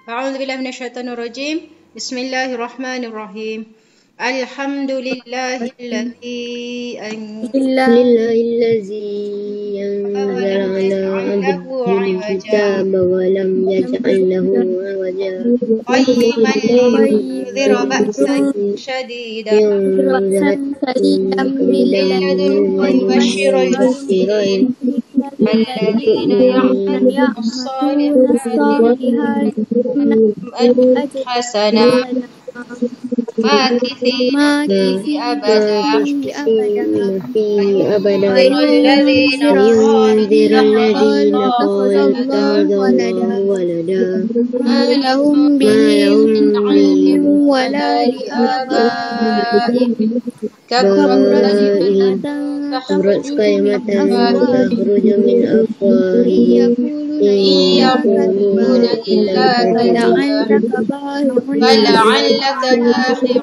أعوذ بالله من الشيطان الرجيم. بسم الله الرحمن الرحيم. الحمد لله الذي لله الذي أنزل على عبده الكتاب ولم يجعل له عوجا قيما لينذر بأسا شديدا من لدنه ويبشر المؤمنين الذين يعملون الصالحات أجرا حسنا ماكثين فيه أبدا الذين لينذر الذين قالوا اتخذ الله ولدا ما لهم به من علم ولا لآبائهم كبرت كلمة تخرج من أفواههم إن يقولون إلا كذبا فلعلك باخع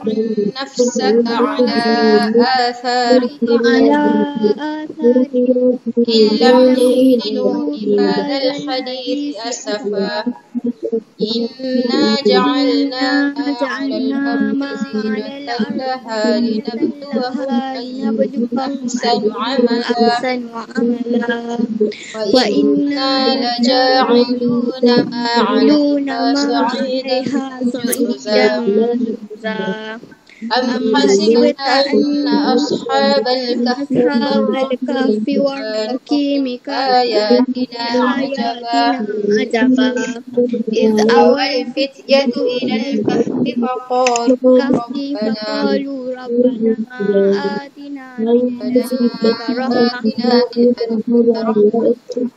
نفسك على آثارهم إن لم يؤمنوا بهذا الحديث أسفا إنا جعلنا على الأرض زينة لها لنبلوهم أيهم أحسن عملا وإنا لجاعلون ما عليها صعيدا جرزا أم حسبت أن أصحاب الكهف والرقيم آياتنا عجبا إذ أوى الفتية إلى الكهف فقالوا ربنا آتنا من لدنك رحمة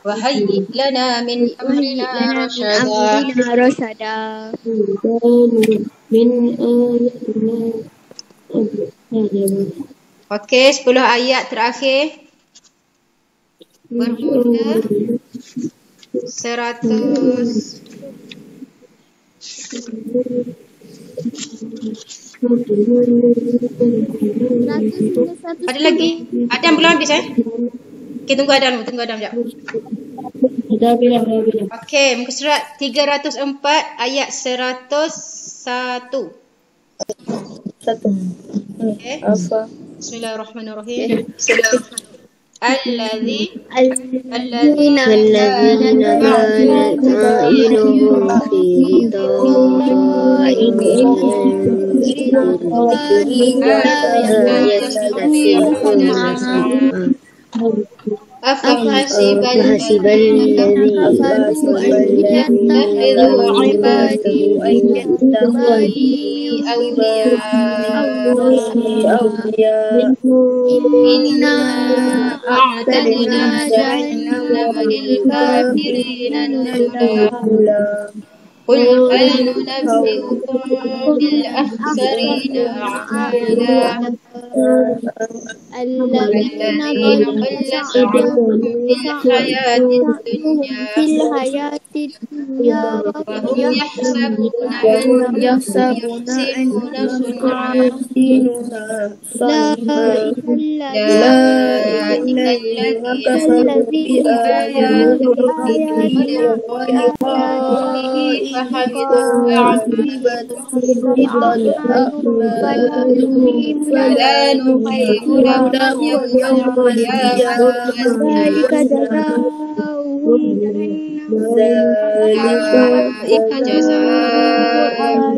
وهيئ لنا من أمرنا رشدا. Okey, 10 ayat terakhir bermula 100 ada lagi? Adam belum habis Okey, tunggu Adam sekejap. Okey, muka surat 304 ayat 101. Okey. Bismillahirrahmanirrahim. الذين كانت أعينهم في أفحسب الذين يتخذوا عبادي أولياء إنا أعتدنا جهنم للكافرين نزلا قل هل ننبئكم بالأخسرين أعمالا الذين ضل سعيهم في الحياة الدنيا وهم يحسبون أنهم يحسنون صنعا أولئك الذين كفروا بآيات ولقائه فحبطت أعمالهم فلا نقيم لهم يوم القيامة ذلك جزاؤهم أولئك جزاؤهم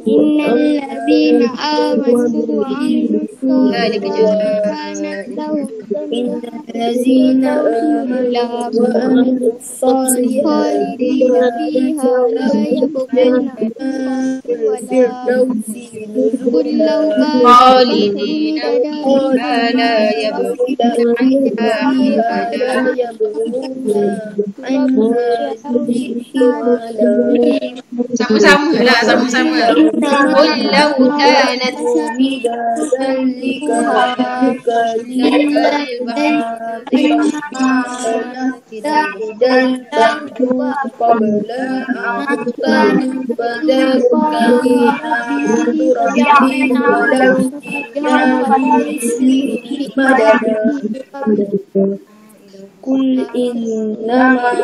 إن الذين آمنوا وعملوا الصالحات كانت لهم خالدين فيها لا يبغون قل لو خالدين فيها لا يبغون sama-sama. قل لو كانت Qul innama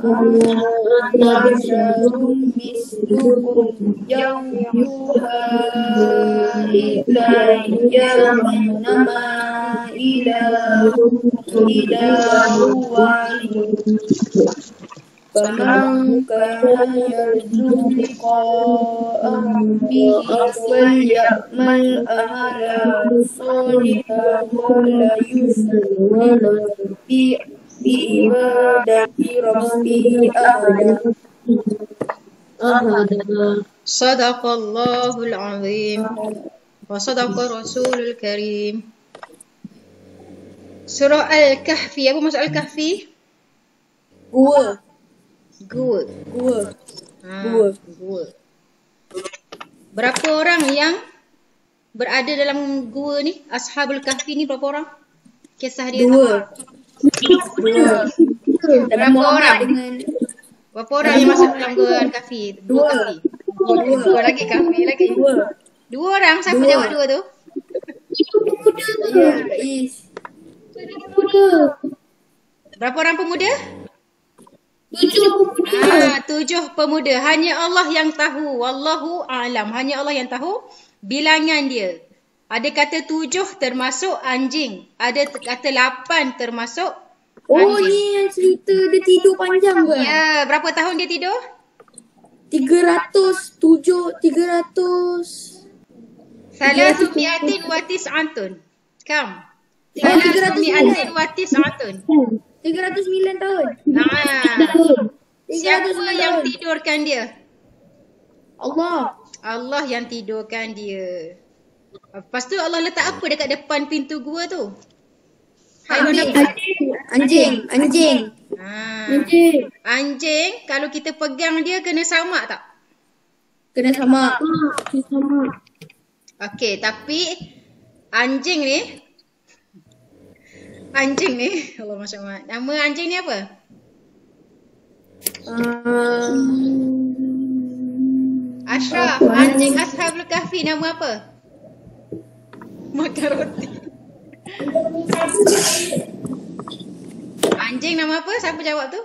ana basharun mislukum yuha ilayya annama ilahu wahid. فمن كان يرجو لقاء ربه فليعمل عملا صالحا ولا يشرك بعبادة ربه أحدا. صدق الله العظيم وصدق رسول الكريم. Surah Al-Kahfi. Apa maksud Al-Kahfi? Gua. Berapa orang yang berada dalam gua ni? Ashabul Kahfi ni berapa orang? Kisah dia. Dua. Berapa orang? Berapa orang yang masuk dalam gua Al-Kahfi? Dua Kahfi. Dua lagi Kahfi lagi. Dua orang. Siapa jawab dua tu? Berapa orang pemuda? 7 pemuda. Hanya Allah yang tahu. Wallahu a'lam. Hanya Allah yang tahu bilangan dia. Ada kata 7 termasuk anjing. Ada kata 8 termasuk anjing. Ni yang cerita dia tidur panjang ke? Ya, berapa tahun dia tidur? 300. Salatu mi'atin wa tis'atun. Kam? Salatu mi'atin wa tis'atun. 309 tahun. Siapa yang tidurkan dia? Allah. Allah yang tidurkan dia. Lepas tu Allah letak apa dekat depan pintu gua tu? Anjing. Anjing, kalau kita pegang dia kena samak tak? Kena sama. Okey, tapi anjing ni Allah masya-Allah. Nama anjing ni apa? Ashraf, anjing Ashabul Kahfi nama apa? Makan roti. Anjing nama apa? Siapa jawab tu?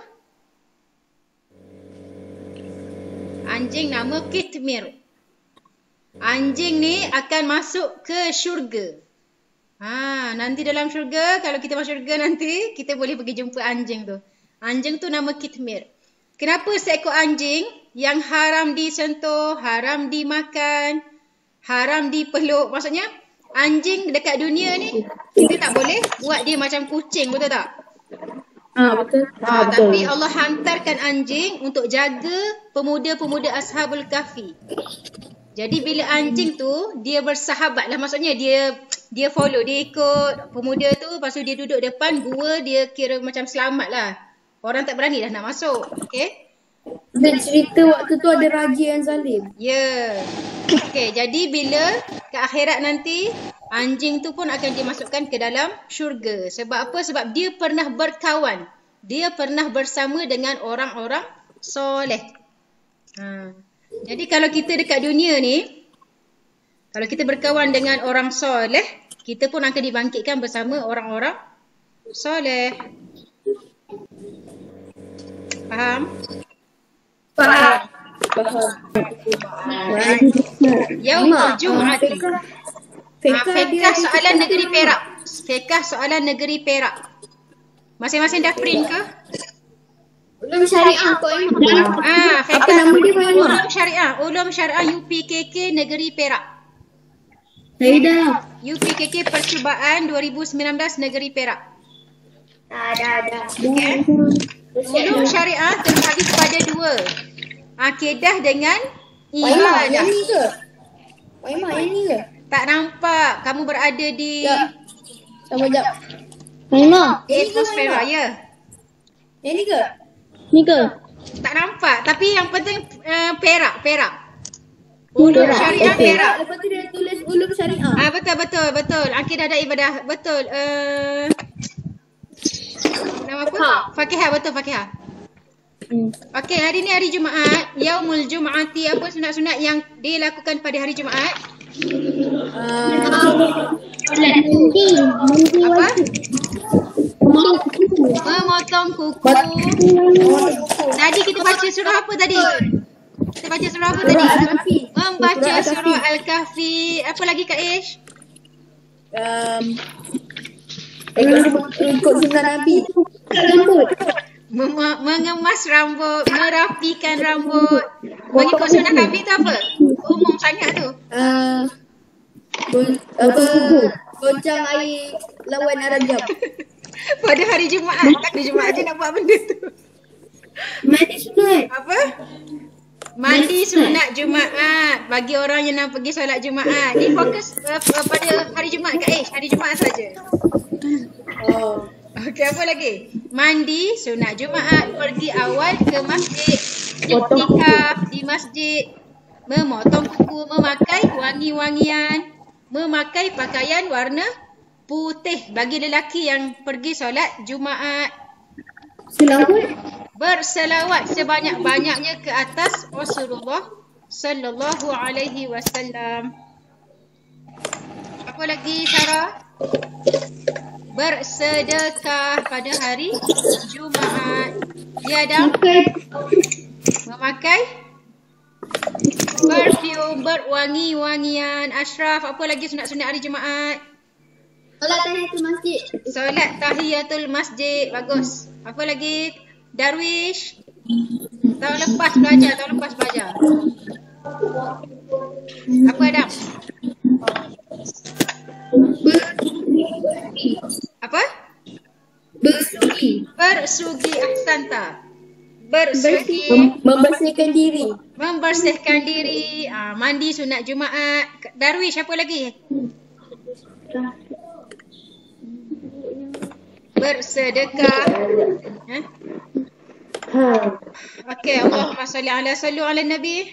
Anjing nama Kitmir. Anjing ni akan masuk ke syurga. Nanti dalam syurga, kalau kita masuk syurga nanti, kita boleh pergi jumpa anjing tu. Anjing tu nama Kitmir. Kenapa seekor anjing yang haram disentuh, haram dimakan, haram dipeluk? Maksudnya, anjing dekat dunia ni, kita tak boleh buat dia macam kucing, betul tak? Betul. Tapi Allah hantarkan anjing untuk jaga pemuda-pemuda Ashabul Kahfi. Jadi bila anjing tu, dia bersahabat lah. Maksudnya dia follow, dia ikut pemuda tu. Lepas tu dia duduk depan gua, dia kira macam selamat lah. Orang tak berani dah nak masuk. Okay? Dan cerita waktu tu ada raja yang zalim. Ya. Okay, jadi bila ke akhirat nanti, anjing tu pun akan dimasukkan ke dalam syurga. Sebab apa? Sebab dia pernah berkawan. Dia pernah bersama dengan orang-orang soleh. Jadi kalau kita dekat dunia ni, kalau kita berkawan dengan orang soleh, kita pun akan dibangkitkan bersama orang-orang soleh. Faham? Faham. Yaumul Jum'ah. Fiqh soalan negeri Perak. Fiqh soalan negeri Perak. Masing-masing dah print ke? Ulum syariah kok Imam. Apa nama dia Ulum Syariah. Ulum Syariah UPKK Negeri Perak. Dah. UPKK Percubaan 2019 Negeri Perak. Dah. Okay. Ulum Syariah terbagi pada 2. Akidah dengan ibadah. Yang ni ke? Yang ni ke? Tak nampak. Kamu berada di Sabar jap. atmosfera, ya. Yang ni ke? Ni ke? Tak nampak. Tapi yang penting Perak. Ulum Syariah Perak. Lepas tu dia tulis ulum syariah. Betul. Akidah dan ibadah. Betul. Nama apa? Fakihah. Betul, Fakihah. Okey, hari ni hari Jumaat. Yaumul Jum'ati. Apa sunat-sunat yang dilakukan pada hari Jumaat? Apa? memotong kuku. Tadi kita baca surah apa tadi? Kita baca surah apa tadi? Membaca surah Al-Kahfi. Apa lagi Kak Ish? Ikut sunnah Nabi. Mengemas rambut, merapikan rambut. Mengikut sunnah Nabi tu apa? Umum sangat tu. Goncang air lawan Arab. Pada hari Jumaat. Hari Jumaat je nak buat benda tu. Mandi sunat. Apa? Mandi sunat Jumaat. Bagi orang yang nak pergi solat Jumaat. Ni fokus pada hari Jumaat Kak Ish. Hari Jumaat saja. Okey, apa lagi? Mandi sunat Jumaat. Pergi awal ke masjid. Iktikaf di masjid. Memotong kuku. Memakai wangi-wangian. Memakai pakaian warna putih bagi lelaki yang pergi solat Jumaat. Selawat. Berselawat sebanyak-banyaknya ke atas Rasulullah sallallahu alaihi wasallam. Apa lagi Sarah? Bersedekah pada hari Jumaat. Ya Adam? Memakai perfume, berwangi-wangian. Ashraf, apa lagi sunat-sunat hari Jumaat? Solat tahiyatul masjid. Solat tahiyatul masjid. Bagus. Apa lagi? Darwish. Tahun lepas belajar. Apa Adam? Apa? Bersugi. Ahsanta. Bersugi. Membersihkan diri. Membersihkan diri. Mandi sunat Jumaat. Darwish, apa lagi? Bersedekah. Okey, Allahumma sallu ala Nabi.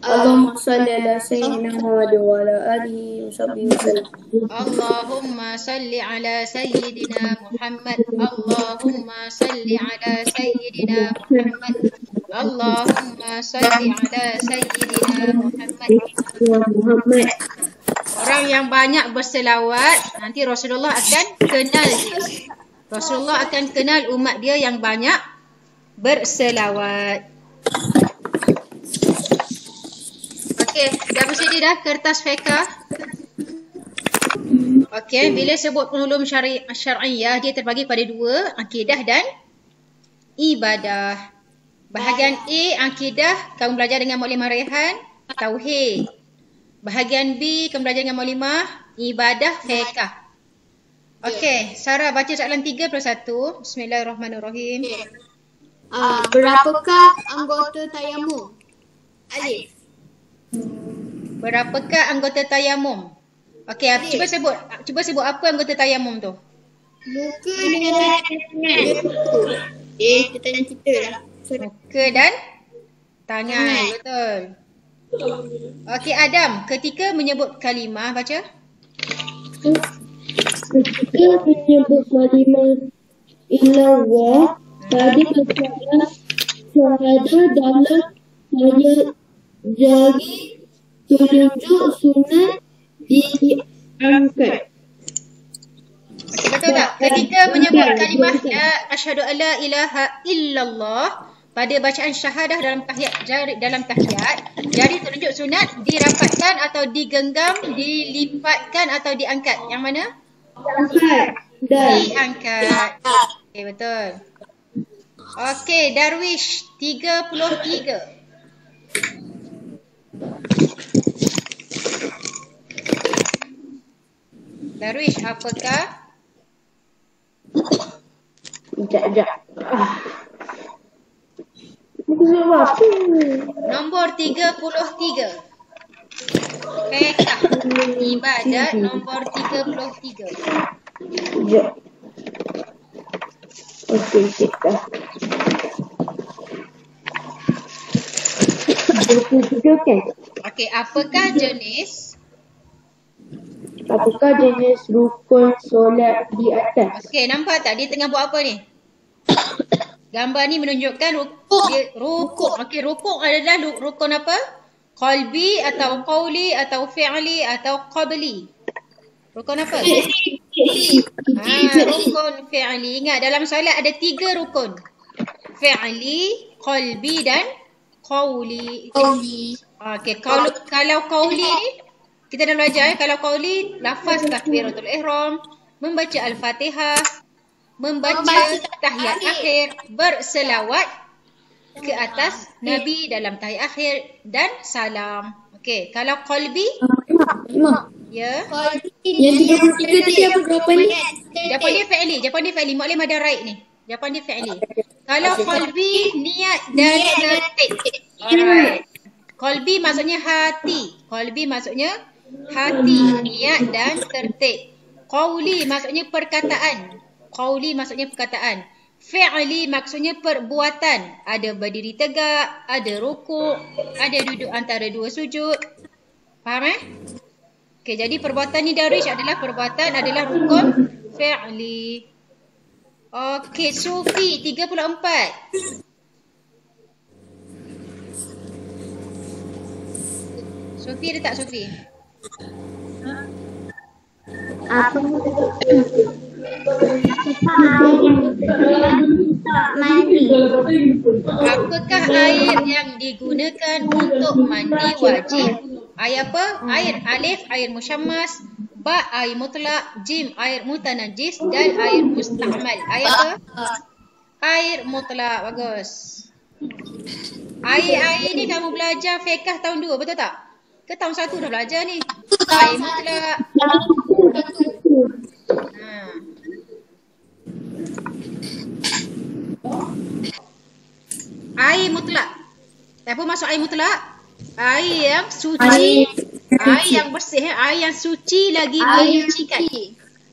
Allahumma salli ala sayyidina Muhammad wa ala alihi wa sahbihi wasallam. Allahumma salli ala sayyidina Muhammad. Allahumma salli ala sayyidina Muhammad. Allahumma salli ala sayyidina Muhammad. Orang yang banyak berselawat, nanti Rasulullah akan kenal dia. Rasulullah akan kenal umat dia yang banyak berselawat. Okey, dah bersedia dah kertas fiqah? Okey, bila sebut ulum syar'iyah, dia terbagi pada dua, akidah dan ibadah. Bahagian A, akidah, kamu belajar dengan Muklimah Rehan, tauhid. Bahagian B, kamu belajar dengan Muklimah, ibadah, fiqah. Okey, Sarah baca soalan 31. Bismillahirrahmanirrahim. Berapakah anggota tayamum? Alif. Berapakah anggota tayamum? Okey, cuba sebut apa anggota tayamum tu? Muka dengan tangan. Kita tanya kita lah. Muka dan tangan. Betul. Okey, Adam, ketika menyebut kalimah, baca. Ketika menyebut kalimah illallah, tadi berkata syahadah dalam hanya jari telunjuk sunat diangkat. Betul tak? Ketika menyebut kalimah asyhadu alla ilaha illallah, pada bacaan syahadah dalam tahiyat, jari telunjuk sunat dirapatkan atau digenggam, dilipatkan atau diangkat. Yang mana? Diangkat. Okey, betul. Okey, Darwish 33. Darwish, apakah? Sekejap. Nombor 33. Fiqah ibadat nombor 33. Sekejap. Okey, dah. 23 kan? Okey, apakah jenis rukun solat di atas? Okey, nampak tak dia tengah buat apa ni? Gambar ni menunjukkan rukun. Okey, rukun adalah rukun apa? Qalbi atau qawli atau fi'li atau qabli. Rukun apa? Rukun fi'li. Ingat dalam solat ada 3 rukun. Fi'li, qalbi dan qawli. Okey, kalau qawli ni kita dah belajar kalau qawli lafaz takbiratul ihram, membaca al-Fatihah, membaca tahiyat akhir, berselawat ke atas Nabi dalam tahiyat akhir dan salam. Okey, kalau qalbi ya. Yang 33 tadi apa jawapan ni? Jawapan dia fi'li. Maklim ada right ni. Jawapan dia fi'li. Kalau qalbi niat dan tertib. Alright. Qalbi maksudnya hati. Qalbi maksudnya hati, niat dan tertib. Qawli maksudnya perkataan. Qawli maksudnya perkataan. Fi'li maksudnya perbuatan. Ada berdiri tegak, ada rukuk, ada duduk antara 2 sujud. Faham Okey, jadi perbuatan ni Darwish adalah rukun fi'li. Okey, Sufi 34. Sufi ada tak Sufi? Apakah air yang digunakan untuk mandi wajib? Air apa? Air alif, air musyammas, ba air mutlak, jim air mutanajis dan air musta'mal. Air apa? Air mutlak. Bagus. Air ni kamu belajar fiqh tahun 2, betul tak? Ke tahun 1 dah belajar ni? Air mutlak. Air mutlak. Apa maksud air mutlak? Air yang suci, air yang bersih, air yang suci lagi menyucikan.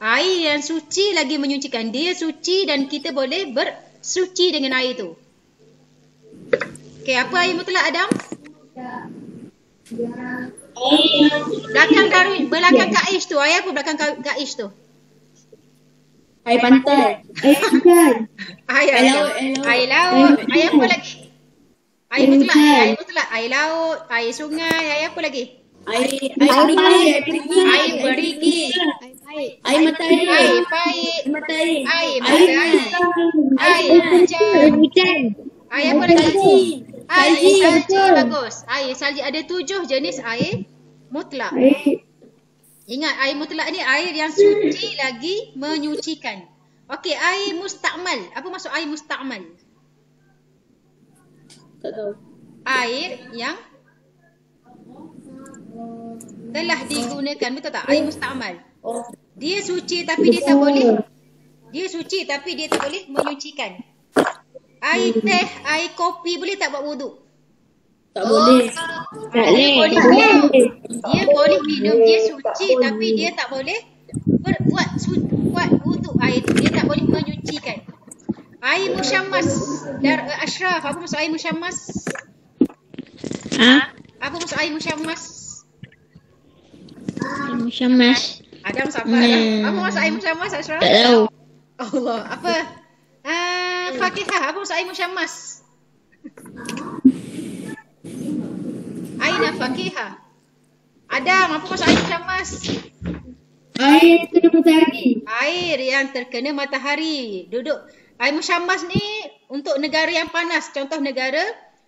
Air yang suci lagi menyucikan. Dia suci dan kita boleh bersuci dengan air tu. Okey, apa air mutlak Adam? Belakang Darwin, belakang Kak Ish tu. Air apa belakang Kak Ish tu? Air pantai. Air laut. Air apa lagi? Air mutlak, air laut, air sungai, air apa lagi? Air berigi. Air matahari. Air pahit. Matahari. Air hujan. Air apa lagi? Air salji. Bagus. Air salji ada 7 jenis air mutlak. Ingat air mutlak ni air yang suci lagi menyucikan. Okey, air musta'mal. Apa maksud air musta'mal? Tak tahu. Air yang telah digunakan, betul tak? Air musta'mal. Dia suci tapi dia tak boleh. Dia suci tapi dia tak boleh menyucikan. Air teh, air kopi boleh tak buat wuduk? Tak boleh. Dia boleh minum. Dia boleh minum, dia suci tapi dia tak boleh buat wuduk air tu. Dia tak boleh menyucikan. Air musyammas. Ashraf, apa maksud air musyammas? Apa maksud air musyammas? Musyammas. Adam siapa Adam? Apa maksud air musyammas Ashraf? Tak tahu. Allah, apa? Fakihah, apa maksud air musyammas? Aina fakihah. Adam, apa maksud air musyammas? Air terkena matahari. Air yang terkena matahari. Duduk. Air musyammas ni untuk negara yang panas. Contoh negara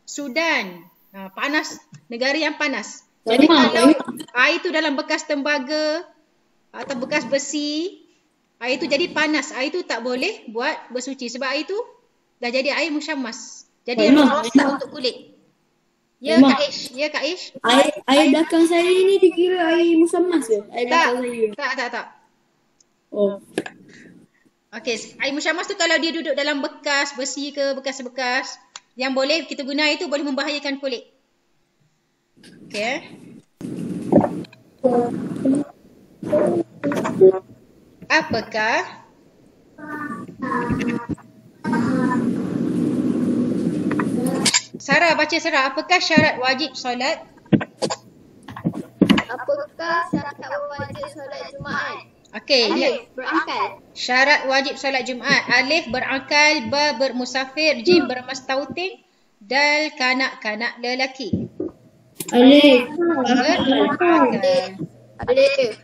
Sudan. Panas. Negara yang panas. Jadi kalau air tu dalam bekas tembaga atau bekas besi, air tu jadi panas. Air tu tak boleh buat bersuci. Sebab air tu dah jadi air musyammas. Jadi rosak untuk kulit. Ya Kak Ish. Ya Kak Ish. Air belakang saya ni dikira air musyammas ke? Air belakang saya. Tak. Oh. Okey, air musyammas tu kalau dia duduk dalam bekas besi ke bekas-bekas yang boleh kita guna itu boleh membahayakan kulit. Okey. Apakah Sarah, baca Sarah. Apakah syarat wajib solat? Apakah syarat wajib solat Jumaat? Okey. Alif, berakal. Syarat wajib solat Jumaat. Alif, berakal. Ba, bermusafir. Jim, bermastautin. Dal, kanak-kanak lelaki. Alif. Berakal. Alif.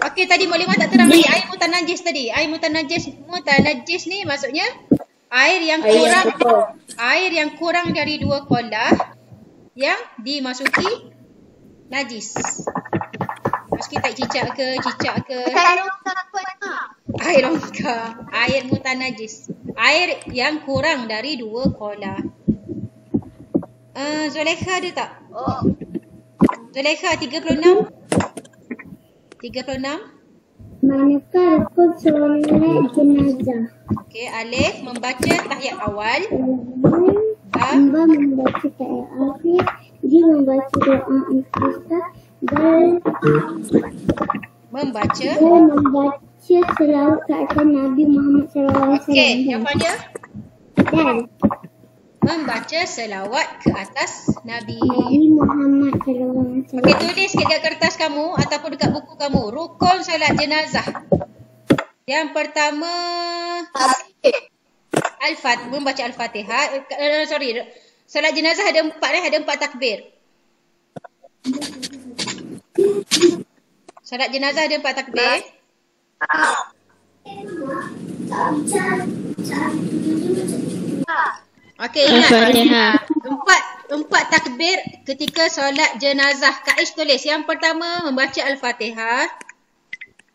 Okey, tadi Muklimah tak terang lagi. Air mutanajis tadi. Air mutanajis ni maksudnya air yang kurang dari 2 qollah yang dimasuki najis. Mas kita cicak ke. Air rongga. Air mutanajis. Air yang kurang dari 2 qollah. Zulaikha ada tak? Zulaikha 36. 36. Manakah rukun solat jenazah? Okey, Alif membaca tahiyat awal. Hamba membaca tahiyat akhir. Dia membaca doa istiftah dan Membaca. selawat ke atas Nabi Muhammad SAW. Okey, jawapan dia Dan membaca selawat ke atas Nabi. Muhammad SAW. Okey, tulis dekat kertas kamu ataupun dekat buku kamu. Rukun solat jenazah. Yang pertama membaca Al-Fatihah. Solat jenazah ada 4 takbir. Solat jenazah ada 4 takbir. Okey, ingat. Empat takbir ketika solat jenazah. Kaish tulis. Yang pertama membaca Al-Fatihah.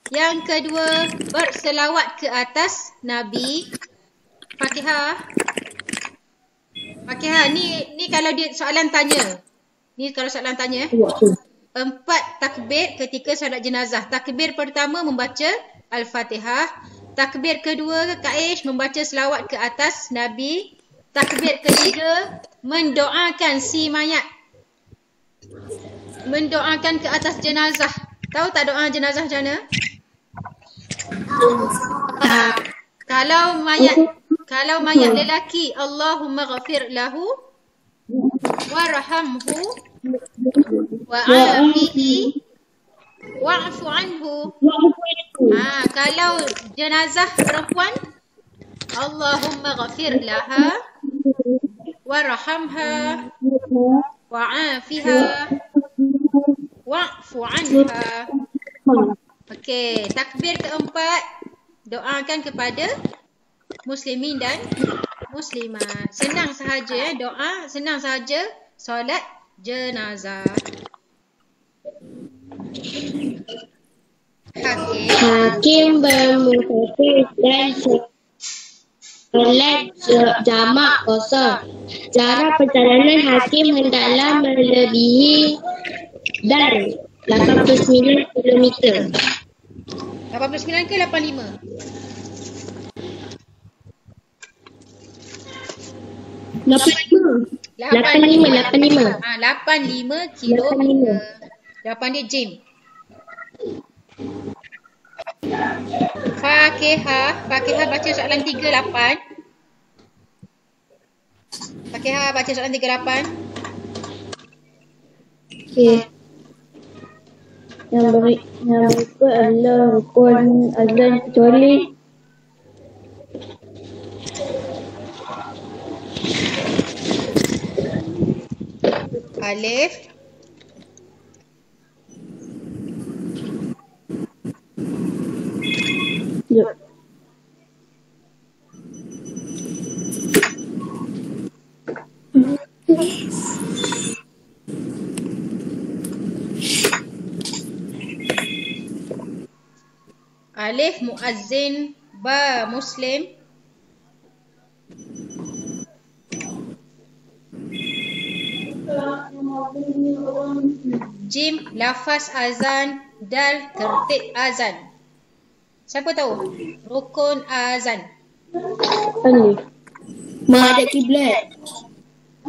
Yang kedua berselawat ke atas Nabi. Fatihah. Ni kalau dia soalan tanya. Ni kalau soalan tanya. 4 takbir ketika solat jenazah. Takbir pertama membaca Al-Fatihah. Takbir kedua Kaish membaca selawat ke atas Nabi. Takbir ketiga mendoakan si mayat. Mendoakan ke atas jenazah. Tahu tak doa jenazah macam mana? Kalau mayat lelaki, Allahumma ghafir lahu warhamhu wa'afihi wa'fu anhu. Kalau jenazah perempuan, Allahumma ghafir laha warhamha wa'afiha wa'fu anha. Okey, takbir keempat doakan kepada muslimin dan muslimat. Senang sahaja ya doa, senang sahaja solat jenazah. Hakim bermusafir dan solat jamak kosong. Jarak perjalanan hakim hendaklah melebihi dan 89 km. 89 ke 85? 85 kilometer. Jawapan dia Jim. Fakihah baca soalan 38. Fakihah baca soalan 38. Okey. Yang berikut adalah rukun azan kecuali Alif. Ya. Alif muazzin, ba muslim. Jim lafaz azan, dal tertib azan. Siapa tahu rukun azan? Alif. Menghadap kiblat.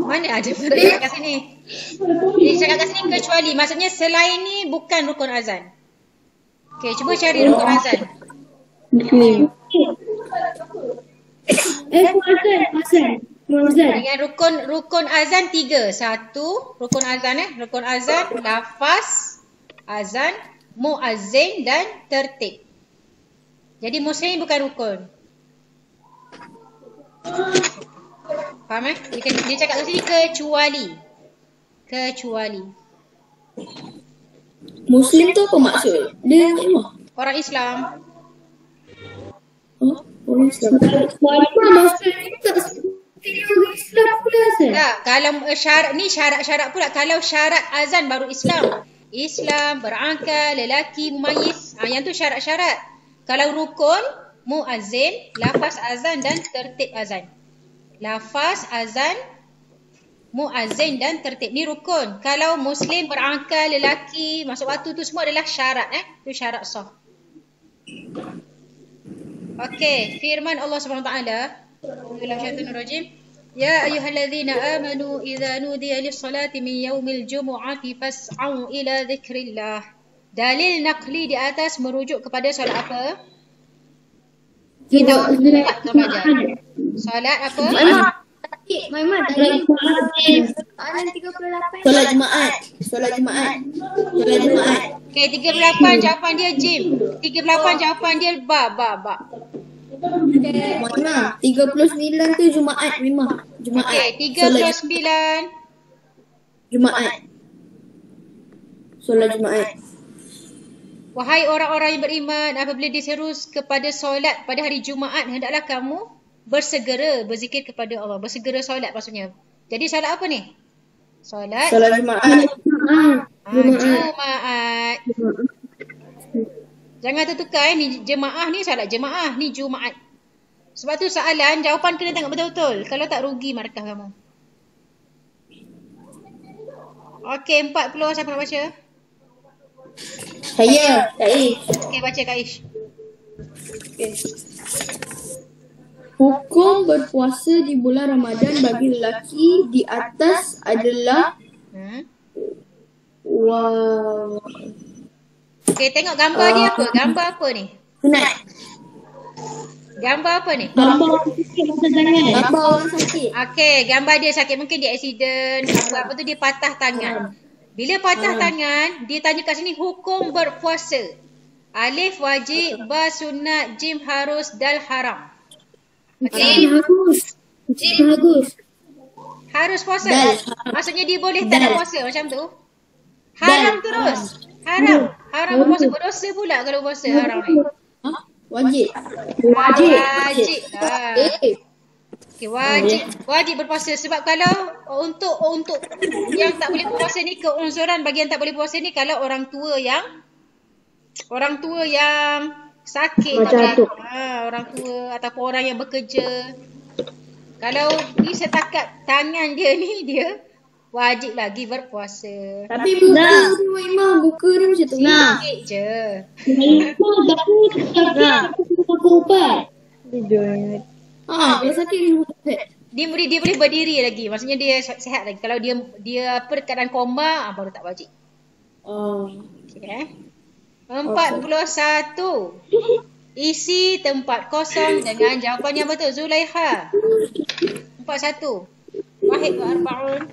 Mana ada dia kat sini? Dia cakap kat sini kecuali, maksudnya selain ni bukan rukun azan. Okey, cuba cari rukun azan. Muslim. Azan. Dengan rukun azan 3. Satu, rukun azan rukun azan, lafaz azan, muazzin dan tertib. Jadi muslim bukan rukun. Faham Dia cakap kat sini kecuali. Muslim tu apa maksud? Dia memang. Orang Islam. Orang Islam. Maksudnya Islam pula Ustaz. Tak, kalau syarat ni syarat-syarat pula. Kalau syarat azan baru Islam. Islam, berangkal, lelaki, mumayyiz. Yang tu syarat-syarat. Kalau rukun, muazzin, lafaz azan dan tertib azan. Lafaz azan, muazzin dan tertib. Ni rukun. Kalau muslim, berangkal, lelaki, masuk waktu tu semua adalah syarat. Tu syarat sah. Okey, firman Allah Subhanahu Wa Taala. Bismillahirrahmanirrahim. Ya ayyuhalladzina amanu idza nudiya lis-salati min yaumil jumu'ati fas'au ila dzikrillah. Dalil naqli di atas merujuk kepada solat apa? Kita solat apa? Maiman tadi soalan 38. Solat Jumaat. Solat Jumaat. Solat Jumaat. Okey, 38 jawapan dia Jim. 38 jawapan dia ba. Mana? 39 tu Jumaat memang. Jumaat. Okey, 39. Jumaat. Solat Jumaat. Wahai orang-orang yang beriman, apabila diseru kepada solat pada hari Jumaat, hendaklah kamu bersegera berzikir kepada Allah. Bersegera solat maksudnya. Jadi solat apa ni? Solat Jumaat. Jumaat. Jangan tertukar ni jemaah ni solat jemaah, ni Jumaat. Sebab tu soalan jawapan kena tengok betul-betul. Kalau tak rugi markah kamu. Okey, 40 siapa nak baca? Saya, Kak Ish. Okey, baca Kak Ish. Hukum berpuasa di bulan Ramadan bagi lelaki di atas adalah Okey, tengok gambar dia apa? Gambar apa ni? sunat. Gambar apa ni? Gambar orang sakit. Okey, gambar dia sakit. Mungkin dia accident. Apa tu dia patah tangan. Bila patah tangan, dia tanya kat sini hukum berpuasa. Alif wajib, ba sunat, jim harus, dal haram. Okey. Bagus. Harus puasa. Maksudnya dia boleh tak nak puasa macam tu? Haram terus. Haram. Haram berpuasa. Berdosa pula kalau puasa haram ni. Wajib. Wajib. Okay, wajib berpuasa sebab kalau untuk yang tak boleh berpuasa ni, keunzuran bagi yang tak boleh berpuasa ni kalau orang tua yang sakit, orang tua ataupun orang yang bekerja. Kalau ni setakat tangan dia ni, dia wajib lagi berpuasa. Tapi buka dia Imam, buka dia macam tu. Sikit je. Kalau sakit dia buka. Dia boleh berdiri lagi. Maksudnya dia sihat lagi. Kalau dia apa keadaan koma, baru tak wajib. Okay. 41. Isi tempat kosong dengan jawapan yang betul. Zulaiha. 41. Wahid wa arba'un.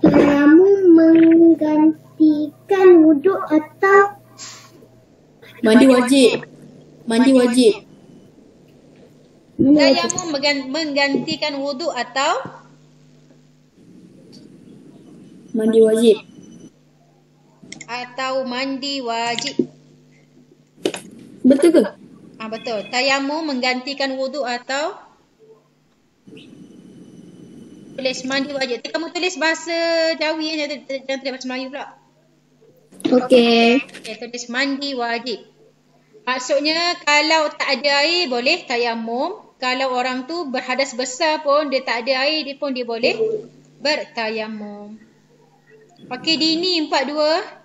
Kamu menggantikan wuduk atau Mandi wajib. Tayamum menggantikan wuduk atau Mandi wajib. Atau mandi wajib. Betul ke? Betul. Tayamum menggantikan wuduk atau tulis mandi wajib. Kamu tulis bahasa Jawi, jangan tulis bahasa Melayu pula. Okey. Okay, tulis mandi wajib. Maksudnya kalau tak ada air boleh tayamum. Kalau orang tu berhadas besar pun dia tak ada air dia boleh bertayamum. Okey, Dini 42.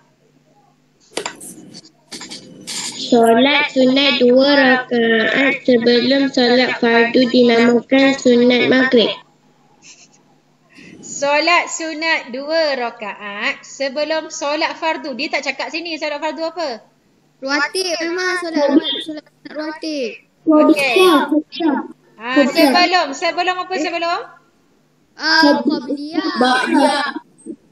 Solat sunat 2 rakaat sebelum solat fardu dinamakan sunat maghrib. Solat sunat 2 rakaat sebelum solat fardu. Dia tak cakap sini solat fardu apa? Ruatib memang solat ruatib. Okey. Sebelum apa sebelum?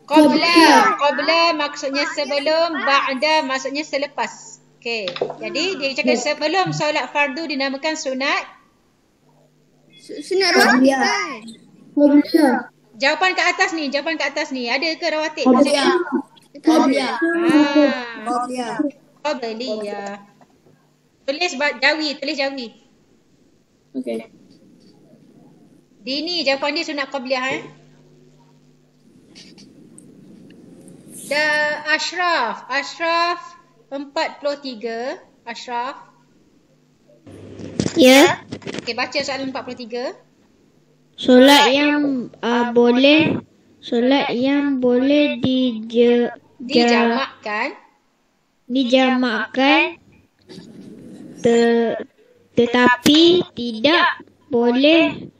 Qabla maksudnya sebelum, ba'da maksudnya selepas. Okey. Jadi dia cakap sebelum solat fardu dinamakan sunat ruatib kan? Jawapan kat atas ni. Ada ke rawatib? Qabliyah. Qabliyah. Tulis Jawi, tulis Jawi. Okey. Dini jawapan dia sunat qabliyah Ashraf 43. Ashraf. Ya. Okey, baca soalan 43. Solat yang boleh dijamakkan tetapi tidak boleh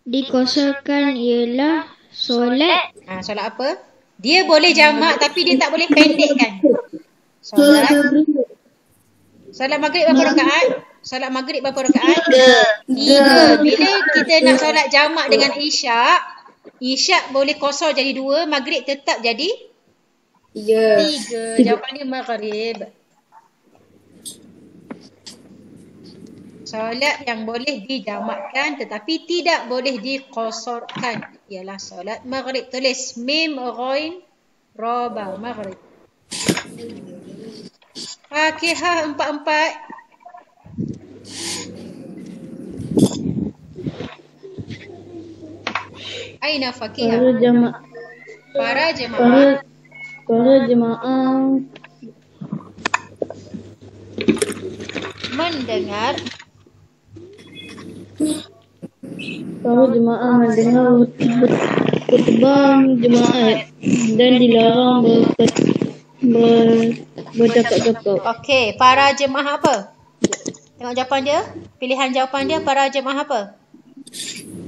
dikosorkan ialah solat. Solat apa? Dia boleh jamak tapi dia tak boleh pendekkan. Solat maghrib berapa rakaat? Solat maghrib berapa rakaat? 3. Bila kita nak solat jamak dengan isyak boleh kosor jadi 2, maghrib tetap jadi 3. Jawapan dia maghrib. Solat yang boleh dijamakkan tetapi tidak boleh dikosorkan ialah solat maghrib. Tulis mim ghain ra ba maghrib. Fakihah 44. Aina fakihah? Para jemaah mendengar khutbah jemaat dan dilarang bercakap-cakap. Okey, para jemaah apa? Tengok jawapan dia. Pilihan jawapan dia para jemaah apa?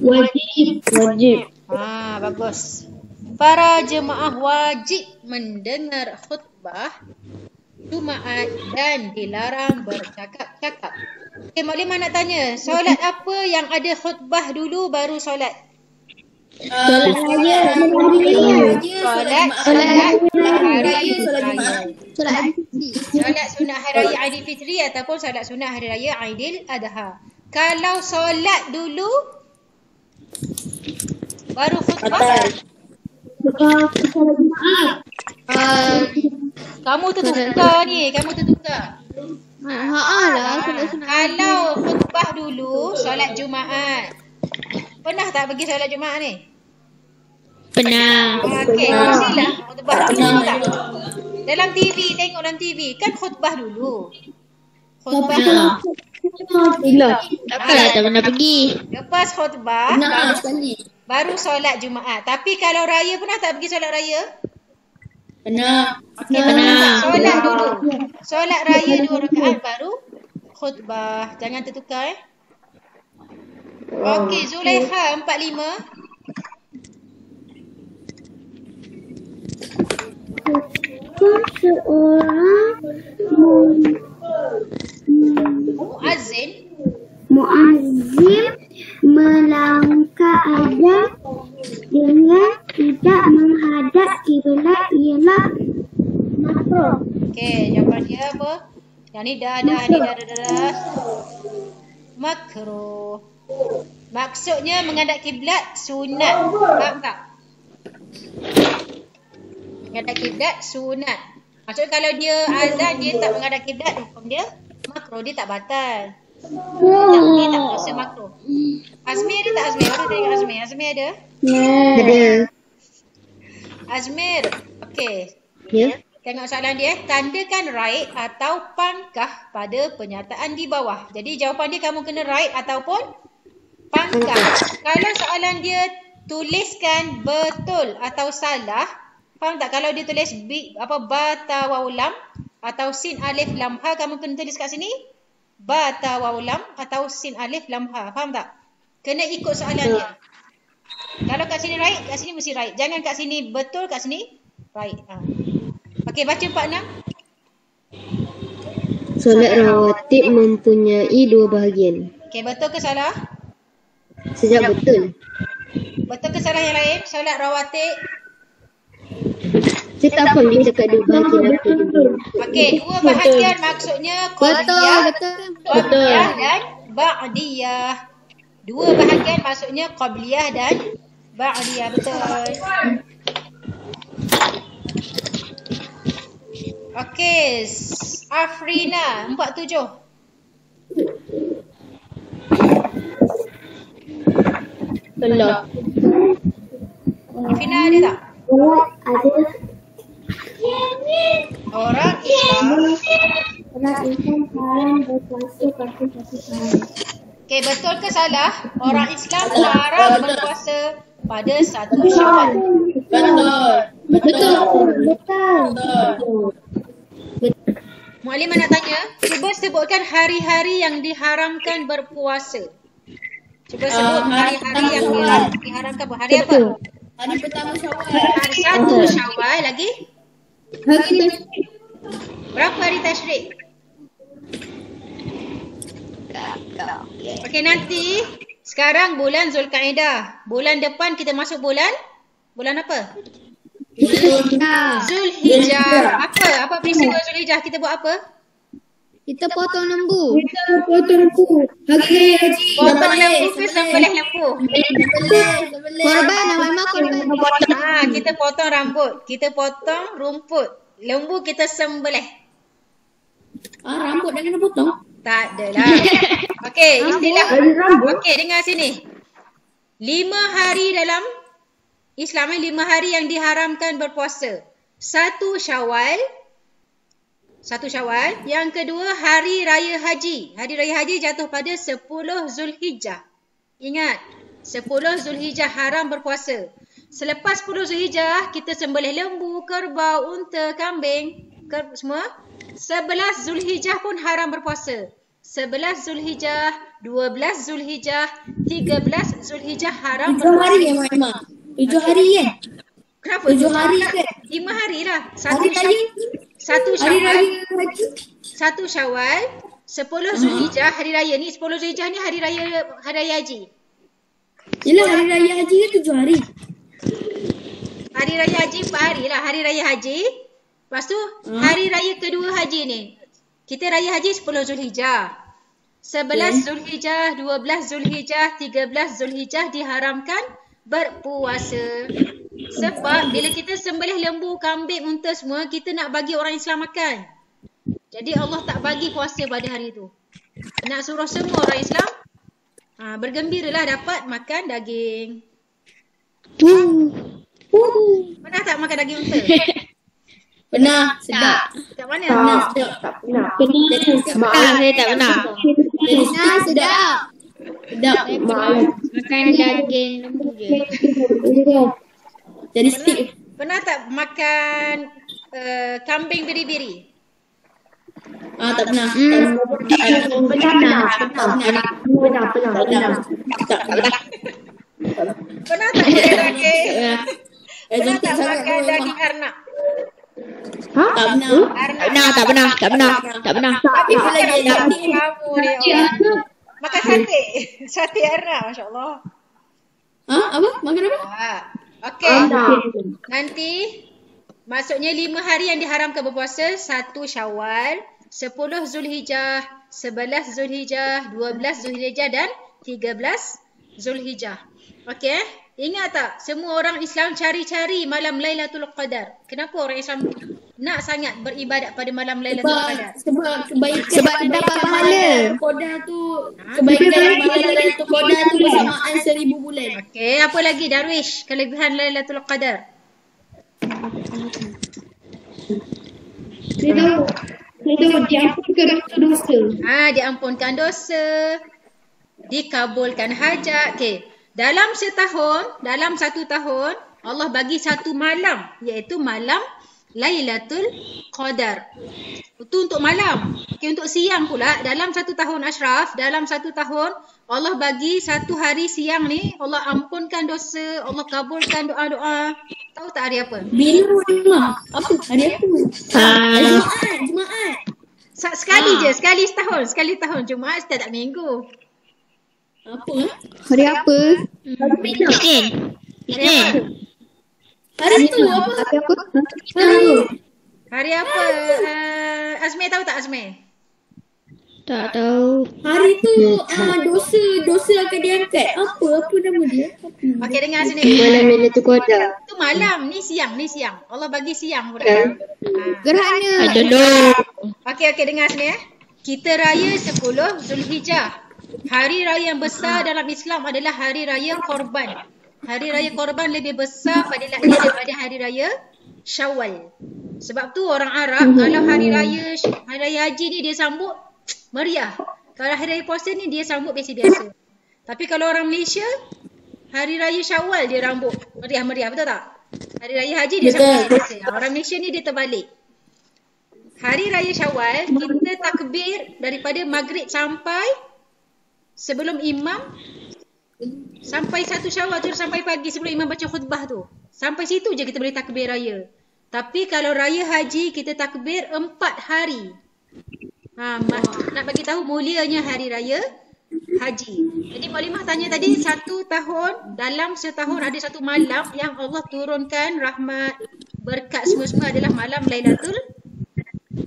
Wajib. Bagus. Para jemaah wajib mendengar khutbah Jumaat dan dilarang bercakap-cakap. Okey, Maklimah nak tanya, solat apa yang ada khutbah dulu baru solat? Solat raya. Solat sunat hari raya Aidilfitri ataupun solat sunat hari raya Aidil Adha. Kalau solat dulu baru khutbah. Kamu tu tukar ni, Kalau khutbah dulu solat Jumaat. Pernah tak pergi solat Jumaat ni? Pernah. Okey, mestilah khutbah dulu tak? Dalam TV, tengok dalam TV kan khutbah dulu. Khutbah. Tak pernah pergi. Lepas khutbah baru solat Jumaat. Tapi kalau raya pernah tak pergi solat raya? Pernah. Solat dulu. Solat raya 2 rakaat baru khutbah. Jangan tertukar Okey, Zulaikha 45. Seorang muazzin melangkah azan dengan tidak menghadap kiblat ialah makruh. Okey, jawapan dia apa? Yang ni dah. Makruh. Maksudnya menghadap kiblat sunat. Faham tak? Menghadap kiblat sunat. Maksudnya kalau dia azan dia tak menghadap kiblat, hukum dia makruh, dia tak batal. Dia tak rasa makruh. Azmi ada tak Azmi? Mana tengok Azmi? Azmi ada? Ada. Azmir. Okey. Ya. Tengok soalan dia. Tandakan right atau pangkah pada pernyataan di bawah. Jadi jawapan dia kamu kena right ataupun pangkah. Kalau soalan dia tuliskan betul atau salah, faham tak? Kalau dia tulis ba ta waw lam atau sin alif lam ha, kamu kena tulis kat sini ba ta waw lam atau sin alif lam ha. Faham tak? Kena ikut soalan dia. Kalau kat sini right, kat sini mesti right. Jangan kat sini betul, kat sini right. Okey, baca 46. Solat rawatib mempunyai 2 bahagian. Okey, betul ke salah? Sejak betul. Betul ke salah yang lain? Solat rawatib. Saya tak faham dia cakap 2 bahagian apa. Okey, 2 bahagian maksudnya qabliyah dan ba'diyah. 2 bahagian maksudnya qabliyah dan ba'diyah. Betul. Okey, Afrina 47. Salah. Afrina ada tak? Ada Orang Islam. orang Islam haram berpuasa pada satu hari. Okey, betul ke salah? Orang Islam haram berpuasa pada 1 Syawal. Betul. Muallimah nak tanya, cuba sebutkan hari-hari yang diharamkan berpuasa. Cuba sebut hari-hari yang diharamkan berpuasa. Hari apa? Hari pertama Syawal. Hari 1 Syawal lagi? Hari Berapa hari tasyrik? Okey, nanti sekarang bulan Zulkaidah. Bulan depan kita masuk bulan apa? Zulhijjah. Apa peristiwa Zulhijjah? Kita buat apa? Kita potong lembu. Hari Haji. Potong lembu ke sembelih lembu? Korban, nama korban. Kita potong rambut. Kita potong rumput. Lembu kita sembelih. Rambut dah kena potong. Tak adalah. Okey, istilah. Okey, dengar sini. 5 hari dalam Islam, 5 hari yang diharamkan berpuasa. 1 Syawal. Yang kedua, Hari Raya Haji. Hari Raya Haji jatuh pada 10 Zulhijjah. Ingat, 10 Zulhijjah haram berpuasa. Selepas 10 Zulhijjah, kita sembelih lembu, kerbau, unta, kambing, semua. 11 Zulhijjah pun haram berpuasa. 11 Zulhijjah, 12 Zulhijjah, 13 Zulhijjah haram 7 berpuasa. hari ya, Mak? 7 hari kan? Kenapa? 7 hari kan? 5 hari lah. Hari Raya. 1 Hari Syawal. Raya Haji. 1 Syawal, 10 Zulhijjah, hari raya ni 10 Zulhijjah ni hari raya haji. Yelah, hari Raya Haji kan 7 hari. Hari raya haji 4 hari lah, hari raya haji. Lepas tu hari raya kedua haji ni. Kita raya haji 10 Zulhijjah. 11 Zulhijjah, 12 Zulhijjah, 13 Zulhijjah diharamkan berpuasa. Sebab bila kita sembelih lembu, kambing, unta semua, kita nak bagi orang Islam makan. Jadi Allah tak bagi puasa pada hari itu. Nak suruh semua orang Islam bergembiralah dapat makan daging. Pernah tak makan daging unta? Pernah. Sedap. Kat mana? Sedap. Saya tak pernah. Sedap. Sedap. Makan daging lembu je. Jadi stick. Pernah tak makan kambing biri-biri? Tak pernah. Pernah tak makan daging? Pernah Cantik tak sangat makan tu, daging Mak. arnab? Tak pernah. Arnab. Tak pernah. Tapi Itu lagi makan cantik. kamu ni Allah. Makan sate. Sate arnab, masya-Allah. Apa? Makan apa? Okey. Nanti maksudnya 5 hari yang diharamkan berpuasa, 1 Syawal, 10 Zulhijjah, 11 Zulhijjah, 12 Zulhijjah dan 13 Zulhijjah. Okey? Ingat tak, semua orang Islam cari-cari malam Lailatul Qadar. Kenapa orang Islam nak sangat beribadat pada malam Lailatul Qadar? Sebab kebaikan. Sebab dapat pahala. Qadar tu. Kebaikan pahala tu Qadar tu bersamaan 1000 bulan. Okey, apa lagi Darwish kelebihan Lailatul Qadar? Diampunkan dosa. Dikabulkan hajat. Okey. Dalam 1 tahun, Allah bagi 1 malam, iaitu malam Lailatul Qadar. Itu untuk malam. Okey, untuk siang pula, dalam 1 tahun Ashraf, dalam 1 tahun, Allah bagi 1 hari siang ni, Allah ampunkan dosa, Allah kabulkan doa-doa. Tahu tak hari apa? Bila rumah? Apa? Hari apa? Jumaat. Sekali setahun. Jumaat setiap tak minggu. Apa? Hari apa? Hari tu apa? Hari apa? Azmi tahu tak Azmi? Tak tahu. Hari tu dosa akan diangkat. Apa nama dia? Okey, dengar sini. Malam tu koda. Tu malam, ni siang. Allah bagi siang pula. Gerhana. I don't know. Okey, dengar sini Kita raya 10 Zulhijjah. Hari raya yang besar dalam Islam adalah hari raya Korban. Hari raya Korban lebih besar fadilahnya daripada hari raya Syawal. Sebab tu orang Arab kalau hari raya haji ni dia sambut meriah. Kalau hari raya puasa ni dia sambut biasa-biasa. Tapi kalau orang Malaysia hari raya Syawal dia rambut meriah-meriah, betul tak? Hari raya haji dia sambut biasa. Orang Malaysia ni dia terbalik. Hari raya Syawal kita takbir daripada maghrib sampai sebelum imam, sampai 1 Syawal tu, sampai pagi sebelum imam baca khutbah tu. Sampai situ je kita boleh takbir raya. Tapi kalau raya haji kita takbir 4 hari. Nak bagi tahu mulianya hari raya haji. Jadi Maklimah tanya tadi, 1 tahun, dalam setahun ada 1 malam yang Allah turunkan rahmat, berkat semua-semua adalah malam Lailatul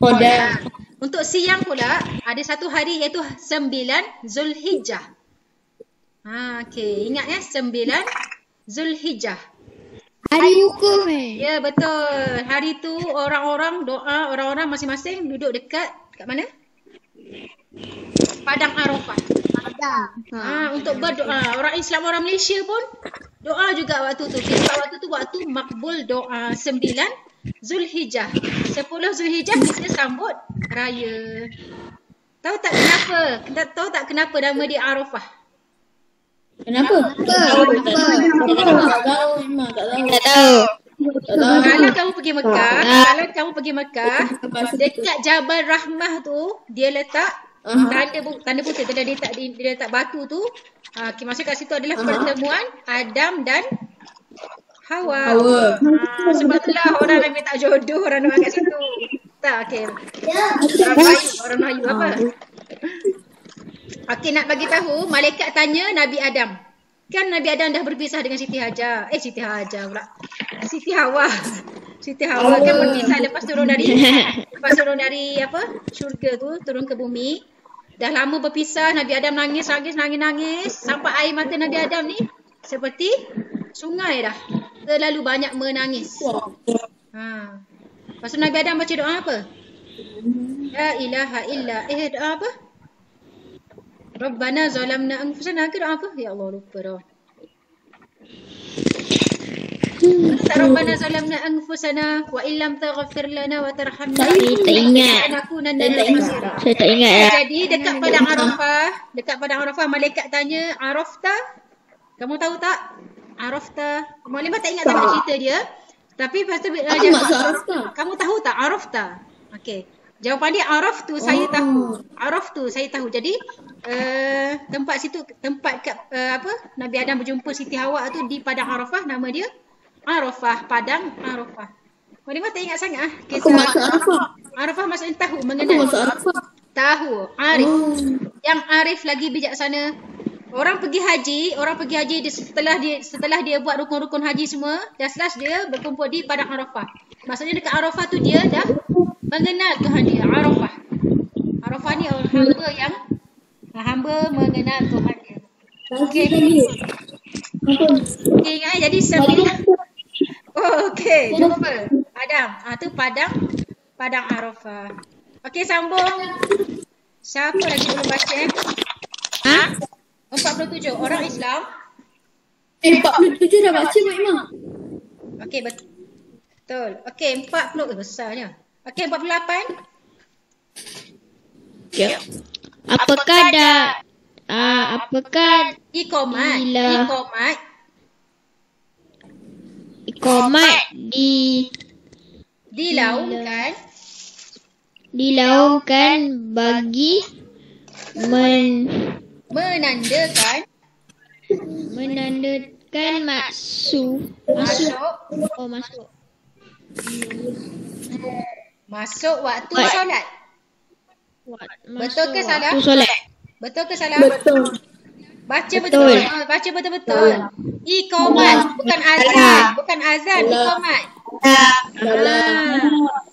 Qadar. Untuk siang pula ada 1 hari iaitu 9 Zulhijjah. Okey, ingat 9 Zulhijjah. Hari hukum Ya, betul. Hari tu orang-orang doa, orang-orang masing-masing duduk dekat mana? Padang Arafah. Untuk berdoa. Orang Islam, orang Malaysia pun doa juga waktu tu. Sebab waktu tu waktu makbul doa 9 Zulhijjah. 10 Zulhijjah kita sambut raya. Tahu tak kenapa nama dia Arafah? Kenapa? Tak tahu. Kalau kamu pergi Mekah, dekat Jabal Rahmah tu dia letak tanda putih, dia letak batu tu. Maksud kat situ adalah pertemuan Adam dan Hawa. Sebab itulah orang yang minta jodoh orang doa kat situ. Tak, okey. Orang Melayu apa? Okey, nak bagi tahu, malaikat tanya Nabi Adam. Kan Nabi Adam dah berpisah dengan Siti Hawa. Siti Hawa kan berpisah lepas turun dari apa? Syurga tu, turun ke bumi. Dah lama berpisah, Nabi Adam nangis sampai air mata Nabi Adam ni seperti sungai dah. Terlalu banyak menangis. Lepas tu Nabi Adam baca doa apa? La ilaha illa doa apa? Rabbana zalamna anfusana, ke doa apa? Ya Allah, lupa dah. Rabbana zalamna anfusana wa illam taghfir lana wa tarhamna. Tak ingat. Saya tak ingat ya. Jadi dekat Padang Arafah malaikat tanya, Arafta? Kamu tahu tak? Arafta. Maklimah tak ingat sangat cerita dia. Tapi lepas tu kamu tahu tak Arafta? Okey. Jawapan dia Araftu, saya tahu. Jadi tempat kat Nabi Adam berjumpa Siti Hawa tu di Padang Arafah, nama dia Arafah, Padang Arafah. Maklimah tak ingat sangat kisah Arafah maksudnya tahu, mengenal. Tahu, arif. Yang arif lagi bijaksana. Orang pergi haji setelah dia buat rukun-rukun haji semua, dah selesai dia berkumpul di Padang Arafah. Maksudnya dekat Arafah tu dia dah mengenal Tuhan dia. Arafah ni orang hamba mengenal Tuhan dia. Okey. Okey, ingat jadi 9. Okey, jumpa Adam. Tu Padang Arafah. Okey, sambung. Siapa lagi belum baca 47 orang Islam. 47 dah baca Maklimah. Okey, betul. Okey, 40 besarnya. Okey, 48. Okay. Apakah Iqamat dilaungkan bagi menandakan masuk waktu solat. Betul ke salah? Betul ke salah? Betul. Baca betul. Baca betul-betul. Iqamat, bukan azan. Iqamat.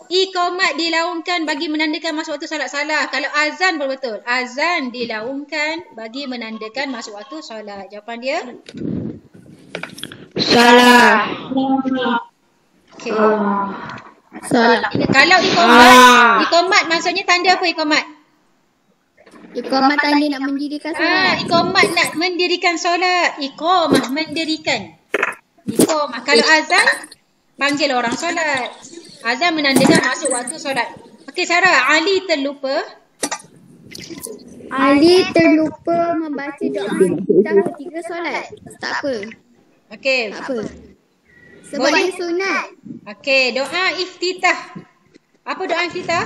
Iqamat dilaungkan bagi menandakan masuk waktu solat. Salah. Kalau azan pun betul. Azan dilaungkan bagi menandakan masuk waktu solat. Jawapan dia? Salah. Okey. Salah. Kalau iqamat maksudnya tanda apa iqamat? Iqamah tanda nak mendirikan solat. Iqamat nak mendirikan solat. Iqamah mendirikan. Iqamah. Kalau azan panggil orang solat. Azan menandakan masuk waktu solat. Okey Sarah, Ali terlupa. Ali terlupa membaca doa iftitah ketika solat. Tak apa. Okey. Tak apa. Sebab dia sunat. Okey, doa iftitah. Apa doa iftitah?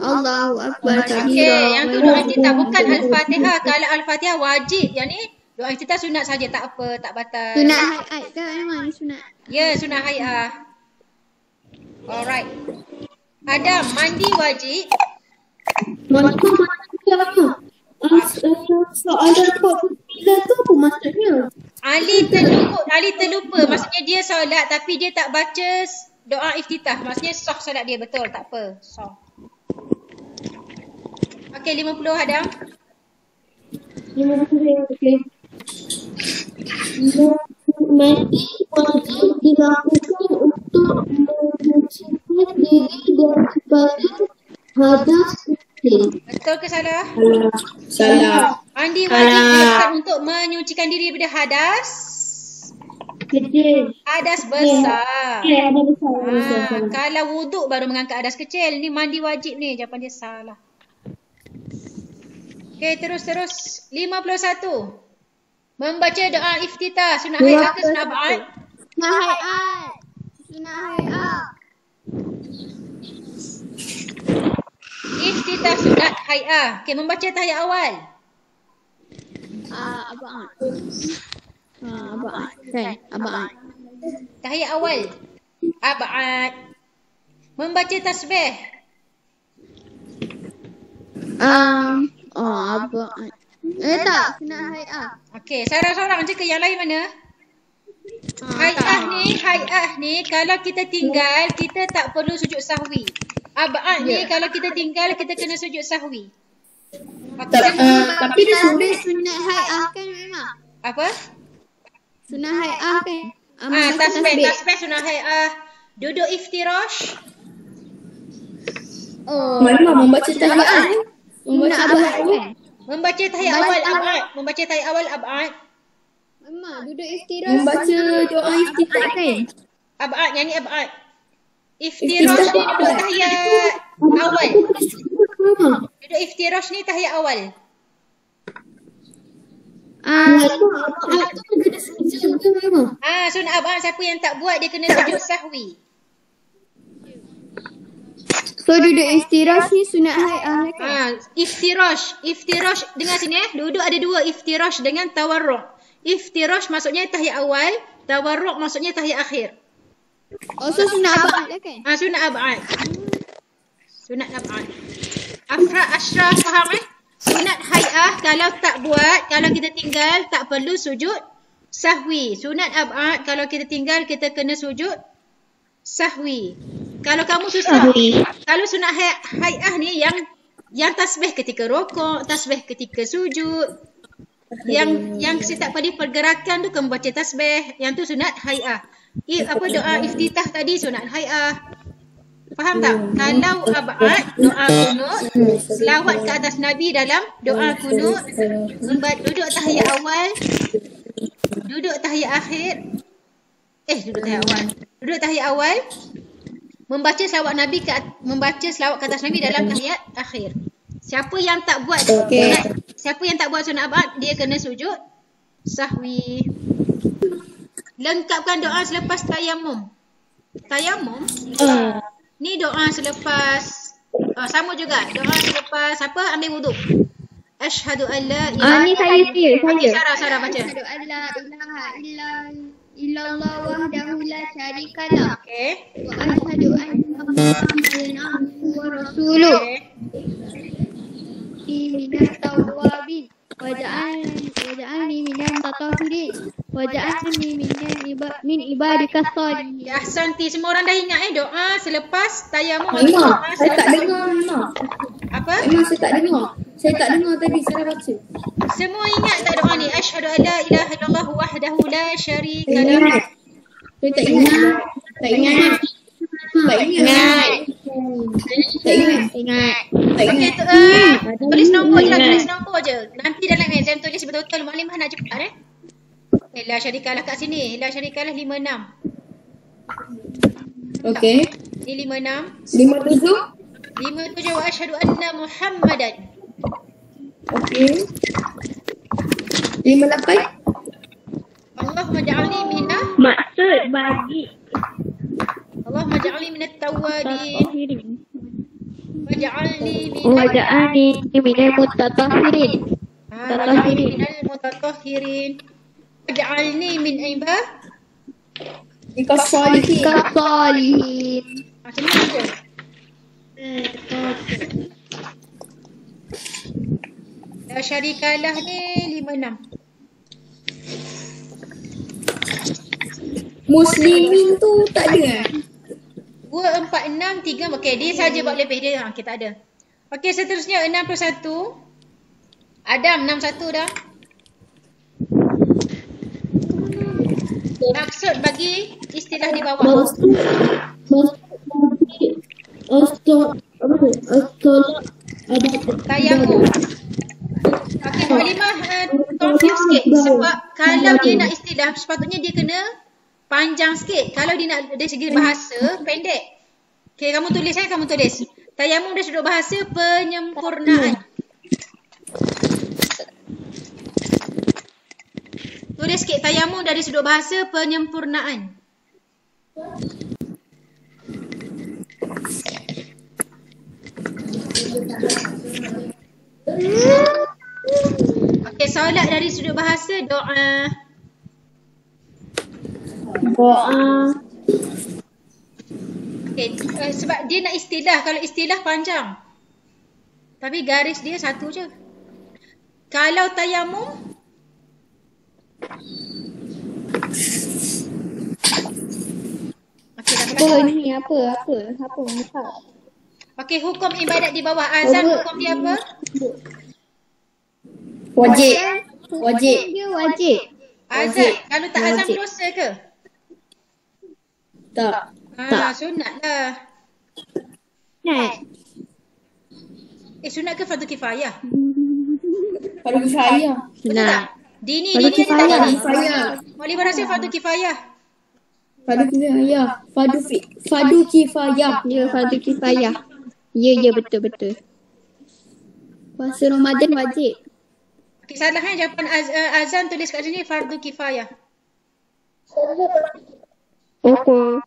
Allahu Akbar Okey, kabira. yang tu doa iftitah bukan Al-Fatihah. Kalau Al-Fatihah wajib. Yang ni doa iftitah sunat saja, tak apa, tak batal. Sunat hayat ke memang sunat? Ya, sunat hayah. Alright. Adam, mandi wajib. Soalan 49 tu apa maksudnya? Ali terlupa. Maksudnya dia solat tapi dia tak baca doa iftitah. Maksudnya sah solat dia, betul, tak apa. Sah. Okey, 50 Adam. 50 okey. Mandi wajib dilakukan untuk menyucikan diri daripada hadas kecil. Betul ke salah? Salah. Mandi wajib dilakukan untuk menyucikan diri daripada hadas. Kecil. Hadas besar. Ada besar. Kalau wuduk baru mengangkat hadas kecil. Ni mandi wajib ni. Jawapan dia salah. Okey, terus. 51. Membaca doa iftitah. Sunat hayat ke sunat ba'ad? Sunat hayat. Sunat hayat. Iftitah sunat hayat. Okey, membaca tahiyat awal. Abang. Abang. Kan? Abang. Tahiyat awal. Ab'ad. Membaca tasbih. Abang. Tak, sunat hayat. Okey, seorang-seorang je ke yang lain mana? Hayat ni kalau kita tinggal, kita tak perlu sujud sahwi. Ab'ad ni kalau kita tinggal, kita kena sujud sahwi. Tapi dia sudah Sunat hayat kan memang? Apa? Sunat hayat kan? Tasbih sunat hayat. Duduk iftirash. Mana membaca tahiyat? Sunat abad kan? Membaca tahiyat awal ab'ad. Membaca tahiyat awal ab'ad. Memang duduk istirahat. Membaca doa iftitah kan? Ab'ad, yang ni ab'ad. Iftirash ni duduk tahiyat awal. Duduk iftirash ni tahiyat awal. Sunat ab'ad siapa yang tak buat dia kena sujud sahwi. So duduk istirahat ni sunat hayat kan? Iftirash dengar sini duduk ada dua, iftirash dengan tawarruk. Iftirash maksudnya tahiyat awal, tawarruk maksudnya tahiyat akhir. So sunat abad kan? Sunat ab'ad. Sunat ab'ad. Ashraf faham Sunat hayat kalau tak buat, kalau kita tinggal tak perlu sujud sahwi. Sunat ab'ad kalau kita tinggal kita kena sujud sahwi. Kalau kamu susah, kalau sunat hayat ni yang tasbih ketika rokok, tasbih ketika sujud, yang setiap pada pergerakan tu kamu baca tasbih, yang tu sunat hayat. Doa iftitah tadi sunat hayat. Faham tak? Kalau ab'ad, doa kunut, selawat ke atas Nabi dalam doa kunut, duduk tahiyat awal, duduk tahiyat akhir, duduk tahiyat awal, membaca selawat ke atas Nabi dalam tahiyat akhir. Siapa yang tak buat sunat ab'ad, dia kena sujud sahwi. Lengkapkan doa selepas tayamum. Tayamum ni doa selepas sama juga. Doa selepas ambil wuduk. Asyhadu an la ilaha illallah. Sarah baca. Asyhadu an la ilaha illallah wahdahu la syarikalah. Okey. Wa asyhadu anna Muhammadan abduhu wa rasuluh. Minat tawabin waja'alni minat tatahhirin. Waj'alni min ibadika shalihin. Ya, ahsanti. Semua orang dah ingat doa selepas tayamum. Mak, saya tak dengar Mak. Apa? Mak, saya tak dengar. Saya tak dengar tadi saya baca. Semua ingat tak doa ni? Asyhadu an la ilaha illallah wahdahu la syarika lah. Saya tak ingat. Tak ingat. Tak ingat. Tak ingat. Ingat. Tak Okey, ingat. tulis nombor je lah, tulis nombor je. Nanti dalam exam tulis betul-betul. Maklimah nak cepat La syarikalah kat sini. La syarikalah 56. Okey. Ni 56. 57. 57 wa asyhadu anna Muhammadan. Okey. 58. Allahumma ja'alni minna. Maksud bagi Allahumma ja'alni minat tawwabin. tahirin. Waj'alni Waj'alni minal mutatahhirin. minal mutatahhirin. Waj'alni min ibad. Ikasalihin. Kasalihin. Macam ni je. La syarikalah ni 56. Muslimin tu tak ada. 2, 4, 6, 3. Okey, dia saja buat lebih dia. Okey, tak ada. Okey, seterusnya 61. Adam 61 dah. Maksud bagi istilah di bawah. Tayamum. Okey, Maklimah confuse sikit. Sebab kalau dia nak istilah, sepatutnya dia kena panjang sikit. Kalau dia nak dari segi bahasa, pendek. Okey, kamu tulis kamu tulis. Tayamum dari sudut bahasa penyempurnaan. Tulis sikit tayamum dari sudut bahasa penyempurnaan. Okey, solat dari sudut bahasa doa. Okey, sebab dia nak istilah. Kalau istilah panjang. Tapi garis dia satu je. Kalau tayamum, okey, dah Apa berapa? ni? Apa? Okey, hukum ibadat di bawah. Azan hukum dia apa? Wajib. Wajib. Dia wajib. Azan. Kalau tak azan Wajib. dosa ke? Tak. Sunat lah. Nah, Sunat ke fardu kifayah? Fardu kifayah. Betul Nah. tak? Dini Fardu ada tak kifayah. dini? Kifayah. Maklimah rasa fardu kifayah. Fardu kifayah. Fardu kifayah. Ya, fardu kifayah. Ya, betul. Puasa Ramadan wajib. Okey, salah jawapan azan tulis kat sini fardu kifayah. Okey.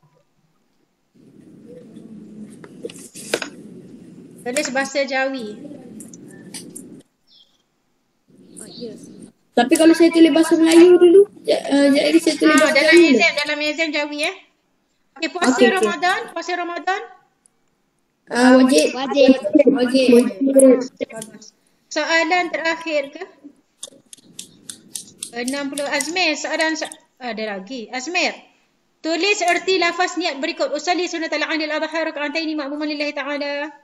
Tulis bahasa Jawi. Tapi kalau saya tulis bahasa Melayu dulu, jadi saya tulis bahasa Melayu. Dalam exam Jawi Okey, puasa Okey. Ramadan. Wajib. Bagus. Soalan terakhir ke? 60. Azmir, ada lagi. Azmir, tulis erti lafaz niat berikut. Usalli sunnatal Aidil Adha rak'ataini ma'muman lillahi ta'ala.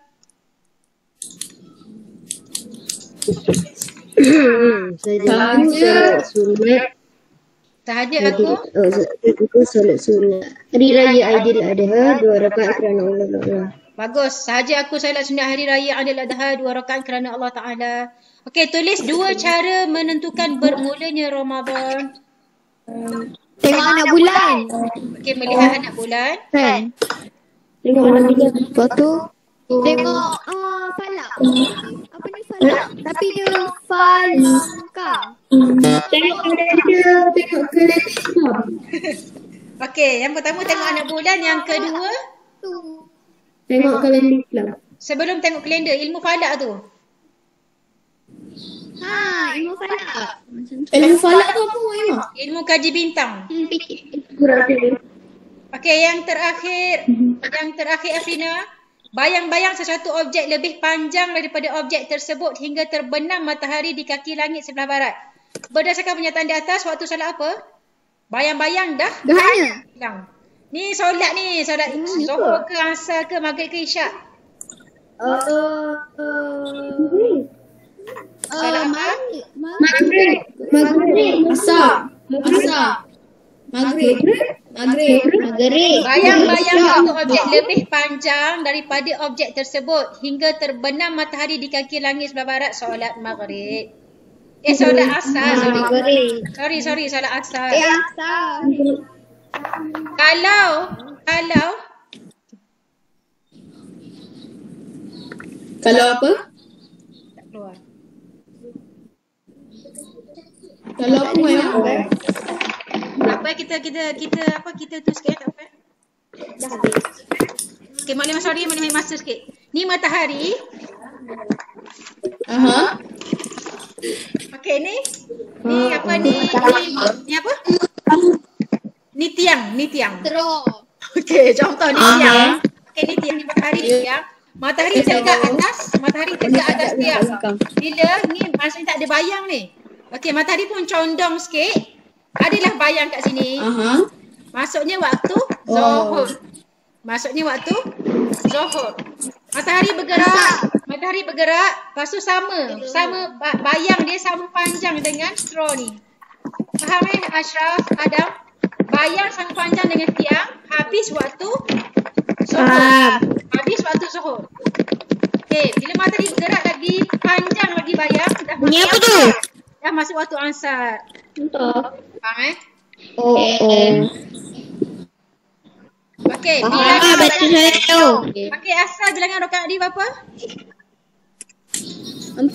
Sahaja aku solat sunat. Hari Raya Aidil Adha 2 rakaat kerana Allah. bagus. Sahaja aku solat sunat hari raya Aidil Adha 2 rakaat kerana Allah Ta'ala. Okey, tulis 2 cara menentukan bermulanya Ramadan. Tengok anak bulan. Okey, melihat anak bulan. Kan? Tengok anak bulan. Lepas tu tengok falak. Apa ni falak? Tapi dia falka. Tengok kalender Islam. Okey, yang pertama tengok anak bulan, yang kedua Tengok kalender Islam. sebelum tengok kalender, ilmu falak tu. Ilmu falak. Ilmu falak tu apa Mak? Ilmu kaji bintang. Fikir. Okey, yang terakhir Afrina, bayang-bayang sesuatu objek lebih panjang daripada objek tersebut hingga terbenam matahari di kaki langit sebelah barat. Berdasarkan pernyataan di atas, waktu solat apa? Bayang-bayang dah Dahanya. hilang. Ni solat Zuhur ke Asar ke Maghrib ke Isyak? Solat apa? Maghrib. Asar. Maghrib. Bayang-bayang satu objek lebih panjang daripada objek tersebut hingga terbenam matahari di kaki langit sebelah barat, solat Maghrib. Solat Asar. Sorry, solat Asar. Asar. Kalau Kalau apa? tak keluar. Kalau apa yang Apa kita tu sikit tak apa. Okey, boleh masa sikit. Ni matahari. Okey, ni apa ni apa? Ni tiang. Terus. Okey, contoh ni tiang. Okey, ni tiang, ni matahari tiang. Matahari tegak atas tiang. Bila ni maksudnya tak ada bayang ni. Okey, matahari pun condong sikit. Adalah bayang kat sini. Masuknya waktu Zuhur. Matahari bergerak, lepas tu sama bayang dia sama panjang dengan straw ni. Faham Ashraf, Adam? Bayang sama panjang dengan tiang, habis waktu Zuhur. Okey, bila matahari bergerak lagi panjang lagi bayang, dah masuk waktu Asar. Faham Okey, bilangan baca saya tu. Okey, Asar bilangan rakaat dia berapa? 4.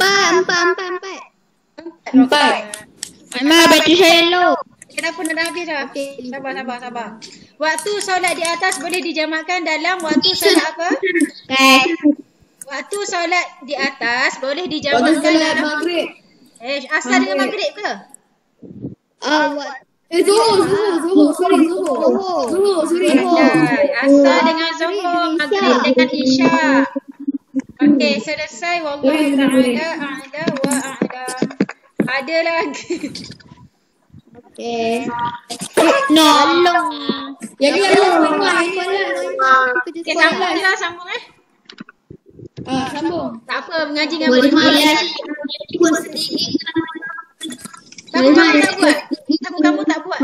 Mama baca saya dulu. Kenapa nak habis dah? Okey, sabar. Waktu solat di atas boleh dijamakkan dalam waktu solat apa? Waktu solat di atas boleh dijamakkan dalam Maghrib. Asar dengan Maghrib ke? Zuhur. Sorry. Asar dengan Zuhur, Maghrib dengan Isyak. Okey, selesai. Wallahu ta'ala a'la wa a'lam. Ada lagi. Okay. No. Yang ni Sambung. Sambung. Tak apa, mengaji dengan boleh. Takut kamu tak buat.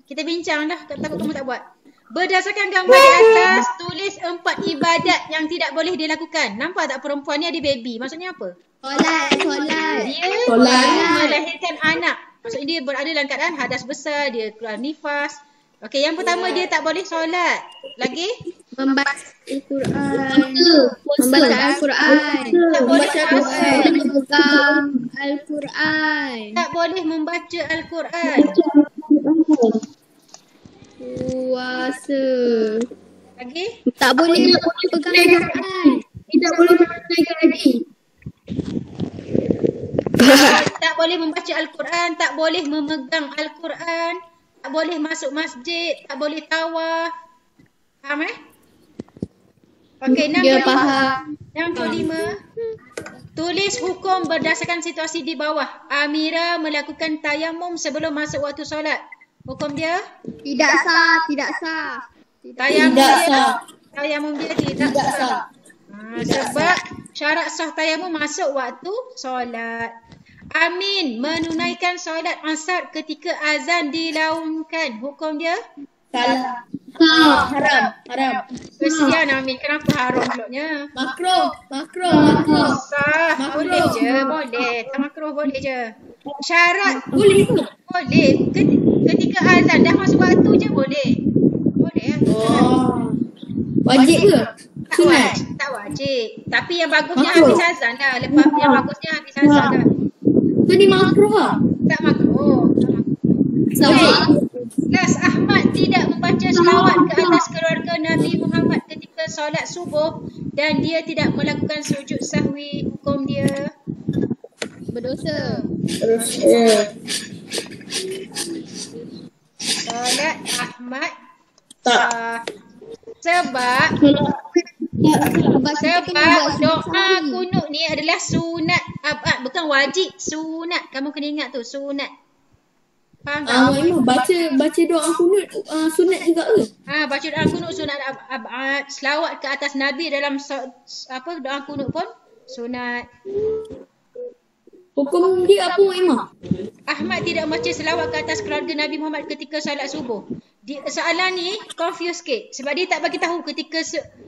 Kita bincang dah, takut kamu tak buat. Berdasarkan gambar di atas, tulis 4 ibadat yang tidak boleh dilakukan. Nampak tak perempuan ni ada baby? Maksudnya apa? Solat. Dia melahirkan anak. Maksudnya dia berada dalam keadaan hadas besar, dia keluar nifas. Okey, yang pertama dia tak boleh solat. Lagi? Membaca Al-Quran. Tak boleh membaca Al-Quran. Puasa. Lagi? Tak boleh pegang Al-Quran. Tidak boleh menaikkan lagi. Tak boleh membaca Al-Quran, tak boleh memegang Al-Quran, tak boleh masuk masjid, tak boleh tawaf. Faham Okey, yang kelima. Tulis hukum berdasarkan situasi di bawah. Amira melakukan tayamum sebelum masuk waktu solat. Hukum dia? Tidak sah. Tayamum dia tidak sah. Sebab syarat sah tayamum masuk waktu solat. Amin menunaikan solat Asar ketika azan dilaungkan. Hukum dia? Salah. Haram. Kesian Amin, kenapa haram pulaknya? Makruh. Sah, boleh je, boleh. Tak makruh boleh je. Syarat Boleh ke? boleh. Ketika azan dah masuk waktu je boleh. Boleh Wajib ke? Tak wajib. Tapi yang bagusnya habis azan dah. Lepas yang bagusnya habis azan dah. Tu ni makruh lah. Tak makruh. Nas Ahmad tidak membaca selawat ke atas keluarga Nabi Muhammad ketika solat subuh dan dia tidak melakukan sujud sahwi. Hukum dia Berdosa. solat Ahmad Tak. sebab doa kunut ni adalah sunat, bukan wajib, sunat. Kamu kena ingat tu, sunat. Faham tak? Mak Imam baca doa kunut sunat juga ke? Baca doa kunut sunat, selawat ke atas Nabi dalam doa kunut pun sunat. Hukum dia apa Mak Imam? Ahmad tidak baca selawat ke atas keluarga Nabi Muhammad ketika solat subuh. Soalan ni confuse sikit sebab dia tak bagi tahu ketika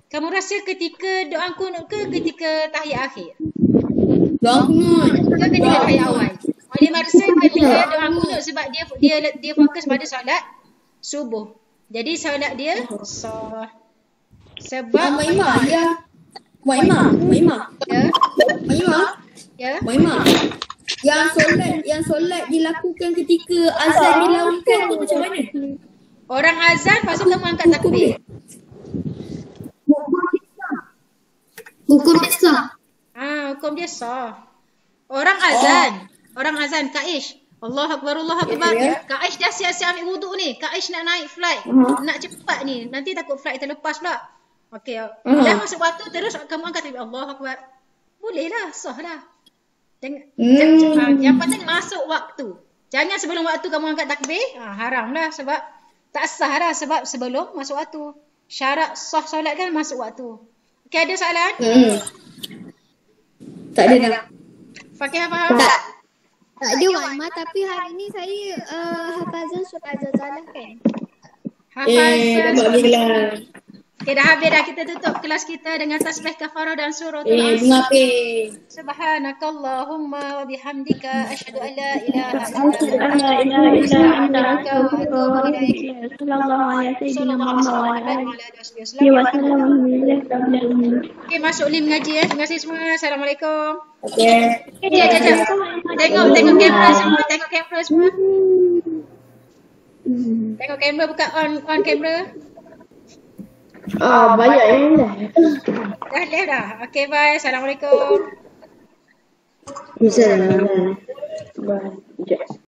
kamu rasa ketika doa kunut ke ketika tahiyat akhir? Doa kunut. Ke ketika tahiyat awal? Oleh masa ketika doa kunut sebab dia fokus pada solat subuh. Jadi solat dia sah. Sebab Mak Imam dia Mak Imam. Ya. Mak Imam. Yang solat dilakukan ketika azan dilakukan tu macam mana? Orang azan lepas tu kamu angkat takbir. Hukum Islam. Hukum dia sah. Orang azan Kaish. Allahu Akbar, Allahu Akbar. Kaish dah siap-siap ambil wuduk ni. Kaish nak naik flight. Nak cepat ni. Nanti takut flight terlepas pula. Okey. Dah masuk waktu terus kamu angkat takbir. Allahu Akbar. Boleh lah, sah lah. Yang penting masuk waktu. Jangan sebelum waktu kamu angkat takbir. Haram lah sebab tak sah lah sebab sebelum masuk waktu. Syarat sah solat kan masuk waktu. Okey, ada soalan? Tak ada dah. Fakih faham? Tak ada Wan Ma, tapi hari ni saya hafazan surah Al-Zalzalah kan. Dapat bilang. Okey, dah habis dah. Kita tutup kelas kita dengan tasbih kafarah dan surah Bunga pin. Subhanakallahumma wa bihamdika asyhadu an la ilaha Okey, masuk lim mengaji ya. Terima kasih semua. Assalamualaikum. Okey. Jap. Tengok kamera semua. Tengok kamera, buka on kamera. Banyak yang dah. Dah live dah. Okey, bye. Assalamualaikum. Bisa. Bye.